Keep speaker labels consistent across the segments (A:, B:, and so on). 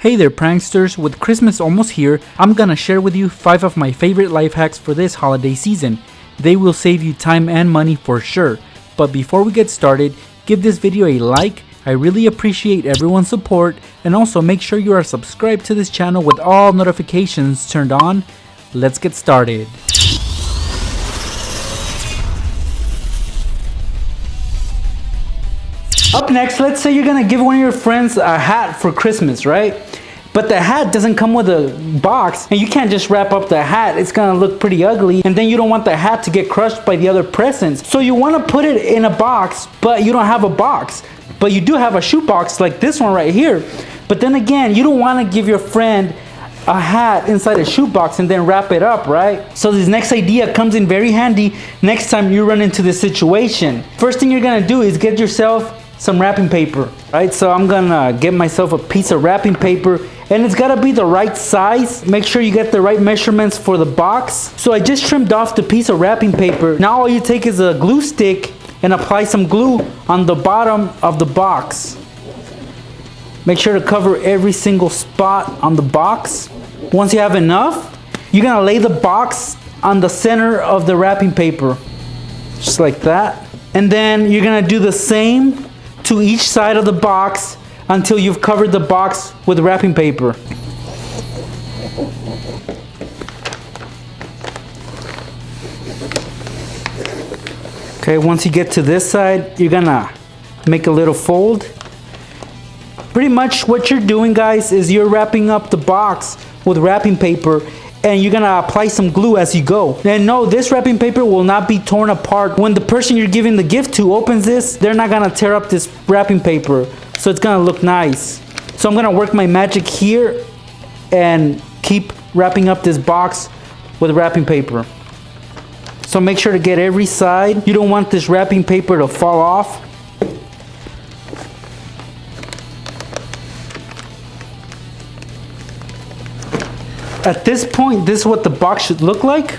A: Hey there pranksters, with Christmas almost here, I'm gonna share with you 5 of my favorite life hacks for this holiday season. They will save you time and money for sure. But before we get started, give this video a like. I really appreciate everyone's support, and also make sure you are subscribed to this channel with all notifications turned on. Let's get started. Up next, let's say you're gonna give one of your friends a hat for Christmas, right? But the hat doesn't come with a box, and you can't just wrap up the hat. It's gonna look pretty ugly, and then you don't want the hat to get crushed by the other presents. So you wanna put it in a box, but you don't have a box. But you do have a shoe box like this one right here. But then again, you don't wanna give your friend a hat inside a shoebox and then wrap it up, right? So this next idea comes in very handy next time you run into this situation. First thing you're gonna do is get yourself some wrapping paper, right? So I'm gonna get myself a piece of wrapping paper, and it's gotta be the right size. Make sure you get the right measurements for the box. So I just trimmed off the piece of wrapping paper. Now all you take is a glue stick and apply some glue on the bottom of the box. Make sure to cover every single spot on the box. Once you have enough, you're gonna lay the box on the center of the wrapping paper, just like that. And then you're gonna do the same to each side of the box until you've covered the box with wrapping paper. Okay, once you get to this side, you're gonna make a little fold. Pretty much what you're doing, guys, is you're wrapping up the box with wrapping paper, and you're gonna apply some glue as you go. And no, this wrapping paper will not be torn apart. When the person you're giving the gift to opens this, they're not gonna tear up this wrapping paper, so it's gonna look nice. So I'm gonna work my magic here and keep wrapping up this box with wrapping paper. So make sure to get every side. You don't want this wrapping paper to fall off. At this point, this is what the box should look like.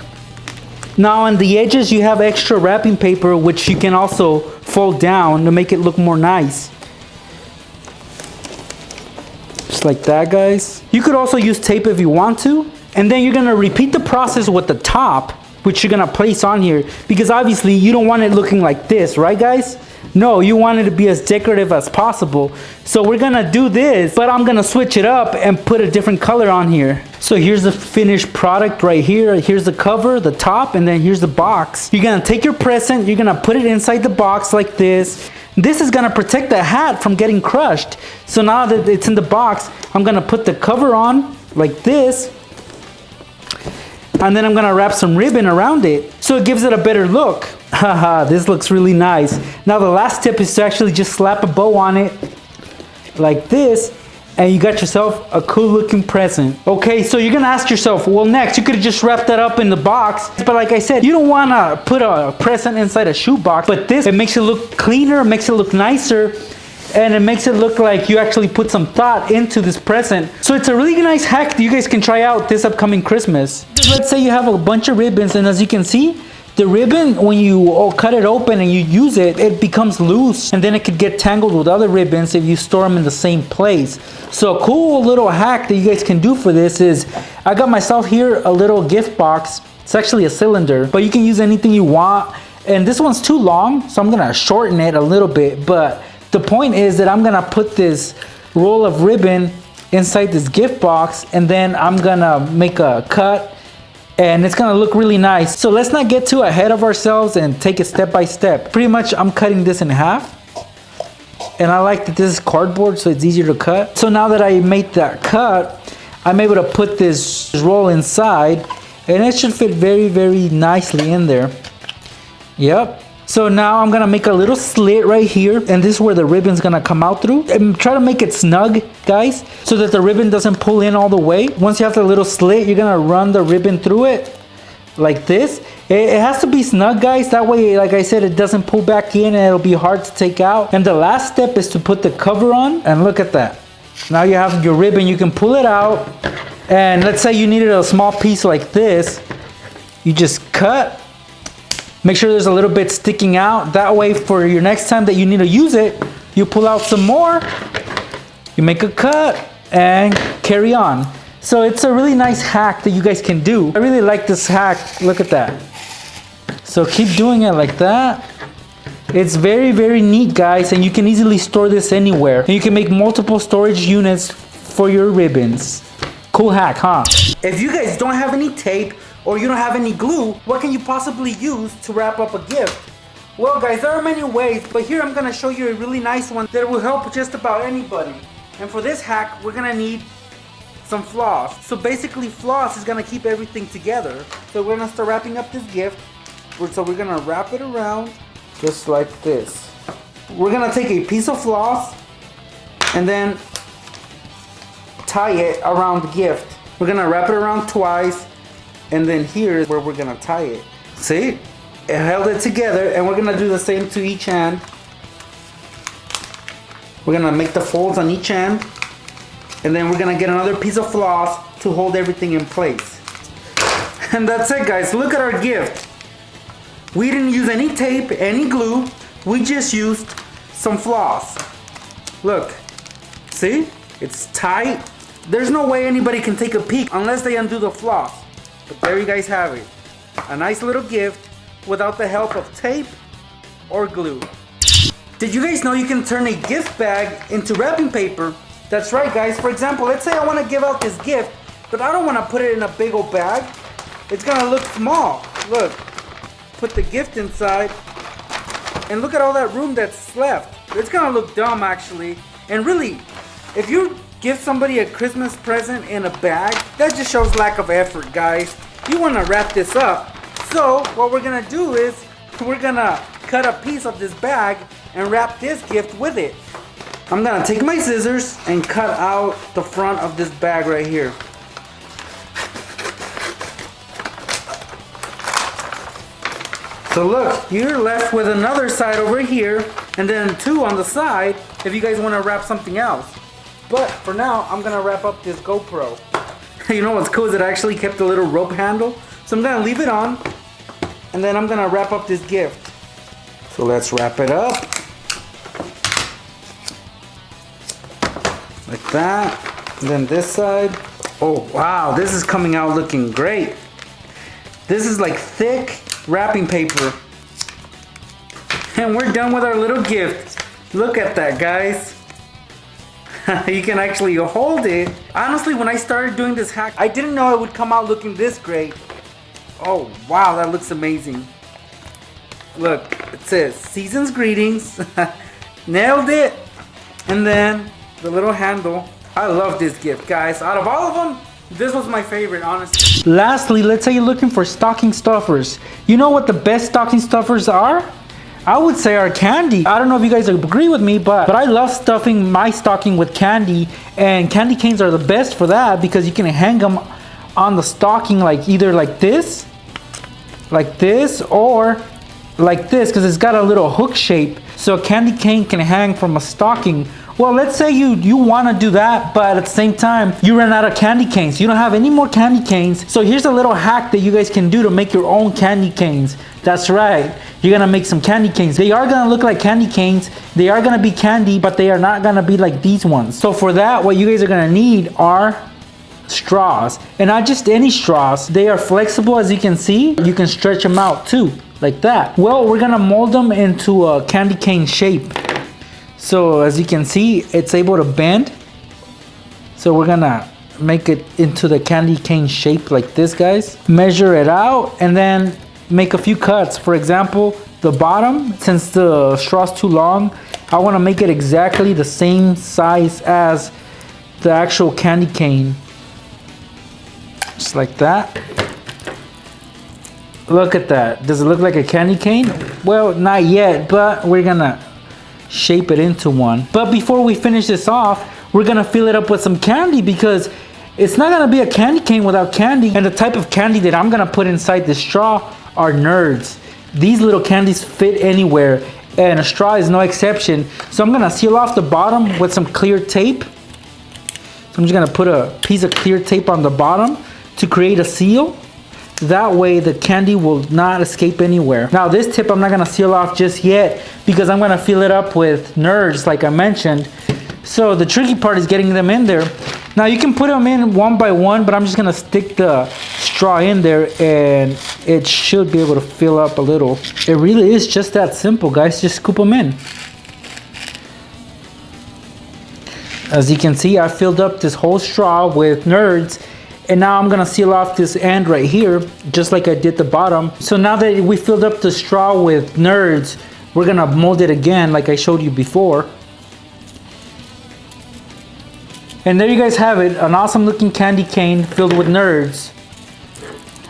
A: Now on the edges, you have extra wrapping paper, which you can also fold down to make it look more nice. Just like that, guys. You could also use tape if you want to. And then you're gonna repeat the process with the top, which you're gonna place on here, because obviously you don't want it looking like this, right guys? No, you want it to be as decorative as possible. So we're gonna do this, but I'm gonna switch it up and put a different color on here. So here's the finished product right here. Here's the cover, the top, and then here's the box. You're gonna take your present, you're gonna put it inside the box like this. This is gonna protect the hat from getting crushed. So now that it's in the box, I'm gonna put the cover on like this, and then I'm gonna wrap some ribbon around it so it gives it a better look. Haha, this looks really nice. Now the last tip is to actually just slap a bow on it like this, and you got yourself a cool looking present. Okay, so you're gonna ask yourself, well, next you could have just wrapped that up in the box, but like I said, you don't wanna put a present inside a shoebox, but this, it makes it look cleaner, makes it look nicer, and it makes it look like you actually put some thought into this present. So it's a really nice hack that you guys can try out this upcoming Christmas. Let's say you have a bunch of ribbons, and as you can see, the ribbon, when you cut it open and you use it, it becomes loose, and then it could get tangled with other ribbons if you store them in the same place. So a cool little hack that you guys can do for this is, I got myself here a little gift box. It's actually a cylinder, but you can use anything you want. And this one's too long, so I'm gonna shorten it a little bit. But the point is that I'm gonna put this roll of ribbon inside this gift box, and then I'm gonna make a cut, and it's gonna look really nice. So let's not get too ahead of ourselves and take it step by step. Pretty much I'm cutting this in half, and I like that this is cardboard, so it's easier to cut. So now that I made that cut, I'm able to put this roll inside, and it should fit very, very nicely in there. Yep. So now I'm gonna make a little slit right here, and this is where the ribbon's gonna come out through. And try to make it snug, guys, so that the ribbon doesn't pull in all the way. Once you have the little slit, you're gonna run the ribbon through it like this. It has to be snug, guys. That way, like I said, it doesn't pull back in, and it'll be hard to take out. And the last step is to put the cover on, and look at that. Now you have your ribbon, you can pull it out, and let's say you needed a small piece like this. You just cut. Make sure there's a little bit sticking out. That way, for your next time that you need to use it, you pull out some more, you make a cut, and carry on. So it's a really nice hack that you guys can do. I really like this hack. Look at that. So keep doing it like that. It's very, very neat, guys, and you can easily store this anywhere. And you can make multiple storage units for your ribbons. Cool hack, huh? If you guys don't have any tape or you don't have any glue, what can you possibly use to wrap up a gift? Well, guys, there are many ways, but here I'm gonna show you a really nice one that will help just about anybody. And for this hack, we're gonna need some floss. So basically, floss is gonna keep everything together. So we're gonna start wrapping up this gift. So we're gonna wrap it around just like this. We're gonna take a piece of floss and then tie it around the gift. We're gonna wrap it around twice, and then here is where we're gonna tie it. See? It held it together, and we're gonna do the same to each hand. We're gonna make the folds on each hand, and then we're gonna get another piece of floss to hold everything in place. And that's it, guys. Look at our gift. We didn't use any tape, any glue. We just used some floss. Look, see? It's tight. There's no way anybody can take a peek unless they undo the floss. But there you guys have it. A nice little gift without the help of tape or glue. Did you guys know you can turn a gift bag into wrapping paper? That's right, guys. For example, let's say I want to give out this gift, but I don't want to put it in a big old bag. It's gonna look small. Look. Put the gift inside, and look at all that room that's left. It's gonna look dumb, actually. And really, if you give somebody a Christmas present in a bag, that just shows lack of effort, guys. You wanna wrap this up. So what we're gonna do is we're gonna cut a piece of this bag and wrap this gift with it. I'm gonna take my scissors and cut out the front of this bag right here. So look, you're left with another side over here, and then two on the side if you guys want to wrap something else. But for now, I'm gonna wrap up this GoPro. You know what's cool is it actually kept a little rope handle. So I'm gonna leave it on, and then I'm gonna wrap up this gift. So let's wrap it up. Like that. And then this side. Oh wow, this is coming out looking great. This is like thick wrapping paper. And we're done with our little gift. Look at that, guys. You can actually hold it. Honestly, when I started doing this hack, I didn't know it would come out looking this great. Oh wow, that looks amazing. Look, it says season's greetings. Nailed it. And then the little handle. I love this gift, guys. Out of all of them, this was my favorite, honestly. Lastly, let's say you're looking for stocking stuffers. You know what the best stocking stuffers are? I would say are candy. I don't know if you guys agree with me, but I love stuffing my stocking with candy, and candy canes are the best for that because you can hang them on the stocking like either like this, or like this, because it's got a little hook shape, so a candy cane can hang from a stocking. Well, let's say you want to do that, but at the same time, you ran out of candy canes. You don't have any more candy canes. So here's a little hack that you guys can do to make your own candy canes. That's right. You're going to make some candy canes. They are going to look like candy canes. They are going to be candy, but they are not going to be like these ones. So for that, what you guys are going to need are straws. And not just any straws. They are flexible, as you can see. You can stretch them out too, like that. Well, we're going to mold them into a candy cane shape. So as you can see, it's able to bend. So we're gonna make it into the candy cane shape like this, guys. Measure it out and then make a few cuts. For example, the bottom, since the straw's too long, I wanna make it exactly the same size as the actual candy cane. Just like that. Look at that. Does it look like a candy cane? Well, not yet, but we're gonna shape it into one. But before we finish this off, we're gonna fill it up with some candy because it's not gonna be a candy cane without candy. And the type of candy that I'm gonna put inside the straw are nerds. These little candies fit anywhere, and a straw is no exception. So I'm gonna seal off the bottom with some clear tape. So I'm just gonna put a piece of clear tape on the bottom to create a seal. That way the candy will not escape anywhere. Now this tip I'm not gonna seal off just yet because I'm gonna fill it up with nerds like I mentioned. So the tricky part is getting them in there. Now you can put them in one by one, but I'm just gonna stick the straw in there and it should be able to fill up a little. It really is just that simple, guys. Just scoop them in. As you can see, I filled up this whole straw with nerds, and now I'm gonna seal off this end right here, just like I did the bottom. So now that we filled up the straw with nerds, we're gonna mold it again like I showed you before. And there you guys have it, an awesome looking candy cane filled with nerds.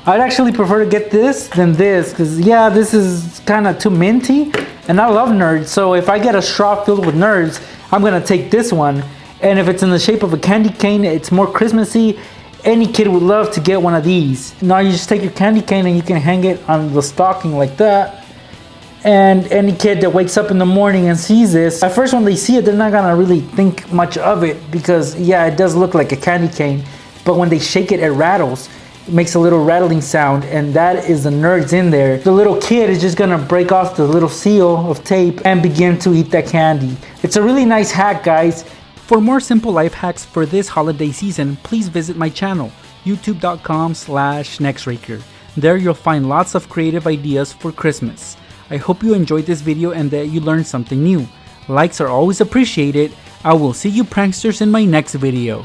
A: I'd actually prefer to get this than this, because yeah, this is kind of too minty, and I love nerds. So if I get a straw filled with nerds, I'm gonna take this one. And if it's in the shape of a candy cane, it's more Christmassy. Any kid would love to get one of these. Now you just take your candy cane and you can hang it on the stocking like that. And any kid that wakes up in the morning and sees this, at first when they see it, they're not gonna really think much of it, because yeah, it does look like a candy cane, but when they shake it, it rattles. It makes a little rattling sound, and that is the nerds in there. The little kid is just gonna break off the little seal of tape and begin to eat that candy. It's a really nice hack, guys. For more simple life hacks for this holiday season, please visit my channel, youtube.com/Nextraker. There you'll find lots of creative ideas for Christmas. I hope you enjoyed this video and that you learned something new. Likes are always appreciated. I will see you pranksters in my next video.